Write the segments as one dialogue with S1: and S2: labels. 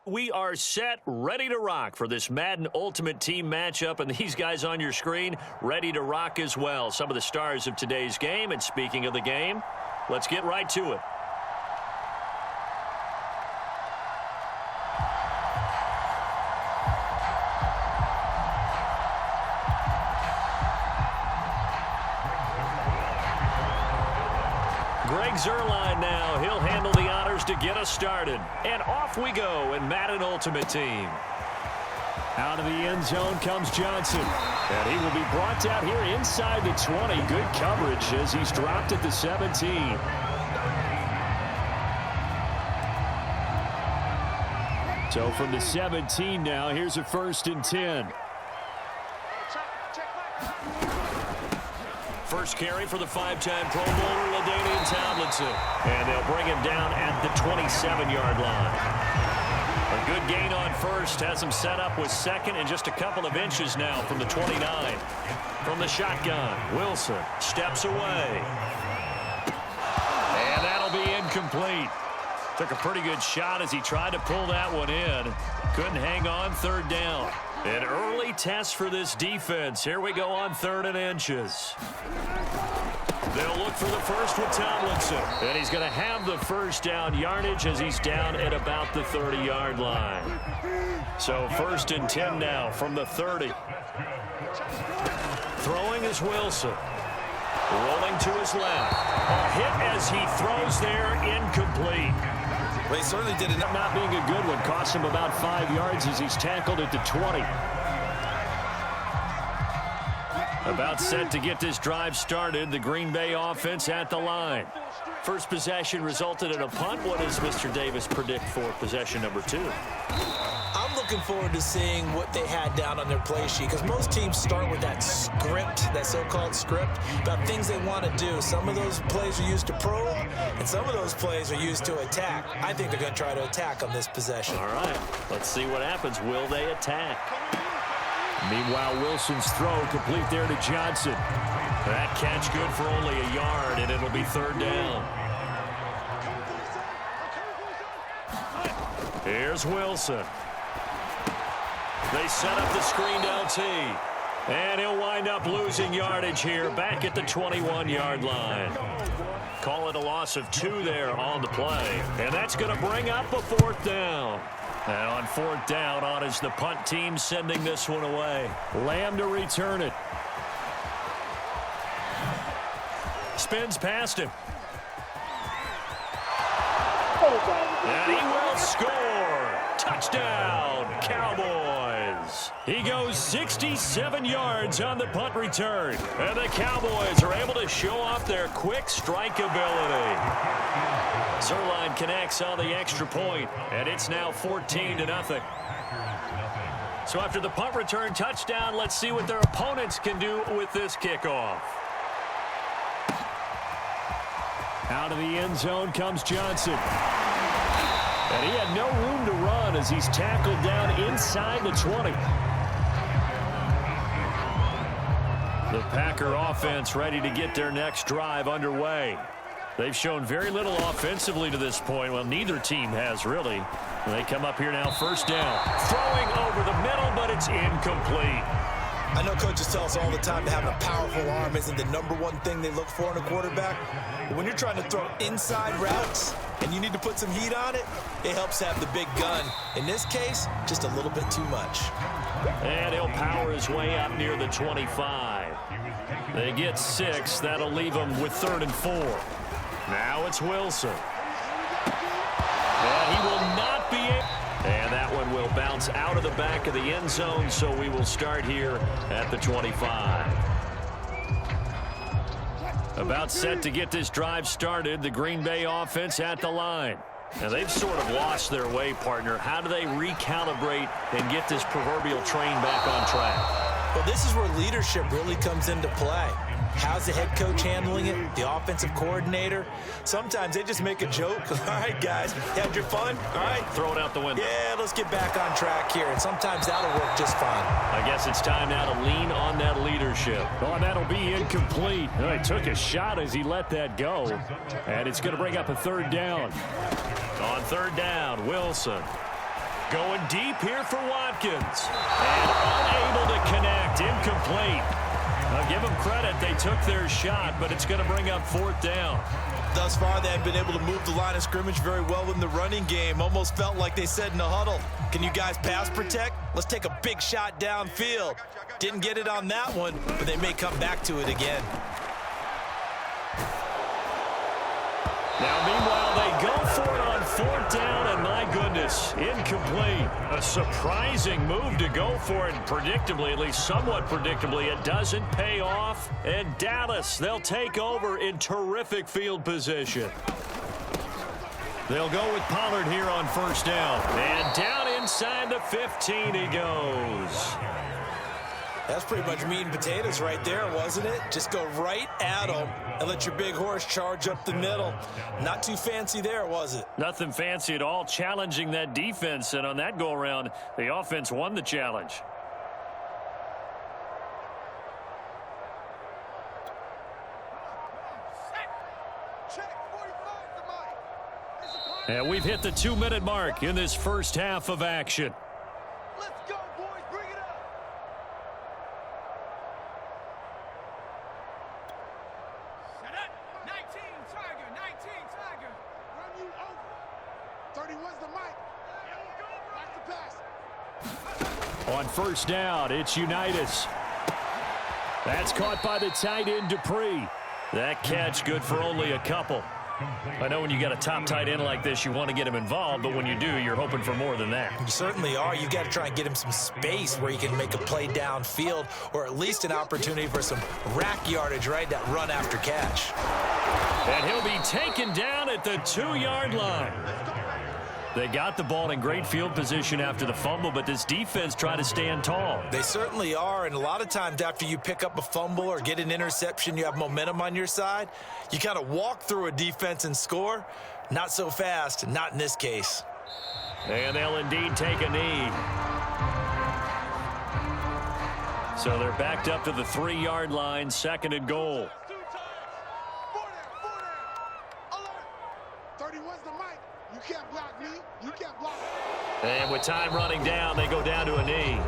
S1: We are set, ready to rock for this Madden Ultimate Team matchup, and these guys on your screen ready to rock as well. Some of the stars of today's game, and speaking of the game, let's get right to it. Greg Zuerlein now. He'll handle the honors to get us started. And off we go in Madden Ultimate Team.
S2: Out of the end zone comes Johnson. And he will be brought down here inside the 20. Good coverage as he's dropped at the 17. So from the 17 now, here's a 1st and 10.
S1: First carry for the 5-time Pro Bowler, LaDainian Tomlinson. And they'll bring him down at the 27-yard line. A good gain on first has him set up with second and just a couple of inches now from the 29. From the shotgun, Wilson steps away. And that'll be incomplete. Took a pretty good shot as he tried to pull that one in. Couldn't hang on, 3rd down. An early test for this defense. Here we go on 3rd and inches. They'll look for the first with Tomlinson. And he's going to have the first down yardage as he's down at about the 30-yard line. So 1st and 10 now from the 30. Throwing is Wilson. Rolling to his left. A hit as he throws there, incomplete.
S3: Well, he certainly did it.
S2: Not being a good one. Cost him about 5 yards as he's tackled at the 20.
S1: About set to get this drive started. The Green Bay offense at the line. First possession resulted in a punt. What does Mr. Davis predict for possession number 2?
S3: I'm looking forward to seeing what they had down on their play sheet, because most teams start with that script, that so-called script, about things they want to do. Some of those plays are used to probe, and some of those plays are used to attack. I think they're going to try to attack on this possession.
S1: All right, let's see what happens. Will they attack?
S2: Meanwhile, Wilson's throw complete there to Johnson.
S1: That catch good for only a yard, and it'll be 3rd down. Here's Wilson. They set up the screened LT. And he'll wind up losing yardage here back at the 21-yard line. Call it a loss of 2 there on the play. And that's going to bring up a 4th down. And on 4th down, on is the punt team sending this one away.
S2: Lamb to return it.
S1: Spins past him. And he will score. Touchdown, Cowboys. He goes 67 yards on the punt return. And the Cowboys are able to show off their quick strike ability. Zuerlein connects on the extra point, and it's now 14-0. So after the punt return touchdown, let's see what their opponents can do with this kickoff.
S2: Out of the end zone comes Johnson. And he had no room to run as he's tackled down inside the 20.
S1: The Packer offense ready to get their next drive underway. They've shown very little offensively to this point. Well, neither team has really. They come up here now, 1st down. Throwing over the middle, but it's incomplete.
S3: I know coaches tell us all the time that having a powerful arm isn't the #1 thing they look for in a quarterback. But when you're trying to throw inside routes and you need to put some heat on it, it helps to have the big gun. In this case, just a little bit too much.
S1: And he'll power his way up near the 25. They get 6. That'll leave them with 3rd and 4. Now it's Wilson. And he will not be able. And that one will bounce out of the back of the end zone, so we will start here at the 25. About set to get this drive started, the Green Bay offense at the line. Now, they've sort of lost their way, partner. How do they recalibrate and get this proverbial train back on track?
S3: Well, this is where leadership really comes into play. How's the head coach handling it? The offensive coordinator? Sometimes they just make a joke. All right, guys, you had your fun? All right.
S1: Throw it out the window.
S3: Yeah, let's get back on track here. And sometimes that'll work just fine.
S1: I guess it's time now to lean on that leadership.
S2: Oh, and that'll be incomplete. Oh, he took a shot as he let that go. And it's going to bring up a 3rd down.
S1: On 3rd down, Wilson. Going deep here for Watkins. And unable to connect. Incomplete. Now give them credit. They took their shot, but it's going to bring up 4th down.
S3: Thus far, they have been able to move the line of scrimmage very well in the running game. Almost felt like they said in the huddle, can you guys pass protect? Let's take a big shot downfield. Didn't get it on that one, but they may come back to it again.
S1: Now, meanwhile, they go for it on 4th down, and my goodness, incomplete. A surprising move to go for it, and predictably, at least somewhat predictably, it doesn't pay off. And Dallas, they'll take over in terrific field position. They'll go with Pollard here on 1st down. And down inside the 15 he goes.
S3: That's pretty much meat and potatoes right there, wasn't it? Just go right at them and let your big horse charge up the middle. Not too fancy there, was it?
S1: Nothing fancy at all, challenging that defense. And on that go-around, the offense won the challenge. And we've hit the 2-minute mark in this first half of action.
S4: Let's go, boys. Bring it up. Set up. 19, Tiger. 19, Tiger. Run you over. 31's the mic. Watch the pass.
S2: On 1st down, it's Unitas. That's caught by the tight end, Dupree.
S1: That catch good for only a couple. I know when you got a top tight end like this, you want to get him involved, but when you do, you're hoping for more than that.
S3: You certainly are. You got to try and get him some space where he can make a play downfield, or at least an opportunity for some rack yardage, right? That run after catch.
S1: And he'll be taken down at the 2-yard line. They got the ball in great field position after the fumble, but this defense tried to stand tall.
S3: They certainly are, and a lot of times after you pick up a fumble or get an interception, you have momentum on your side. You kind of walk through a defense and score. Not so fast, not in this case.
S1: And they'll indeed take a knee. So they're backed up to the 3-yard line, 2nd and goal.
S4: 31's the mic. You can't block me. You can't block me.
S1: And with time running down, they go down to a knee.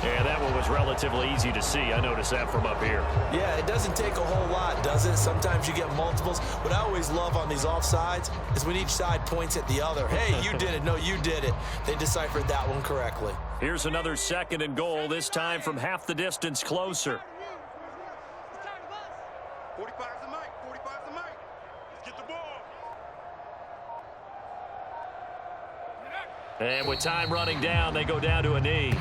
S1: And that one was relatively easy to see. I noticed that from up here.
S3: Yeah, it doesn't take a whole lot, does it? Sometimes you get multiples. What I always love on these offsides is when each side points at the other. Hey, you did it. No, you did it. They deciphered that one correctly.
S1: Here's another 2nd and goal, this time from half the distance closer.
S4: 45's the mic. 45's the mic. Let's get the ball.
S1: And with time running down, they go down to a knee.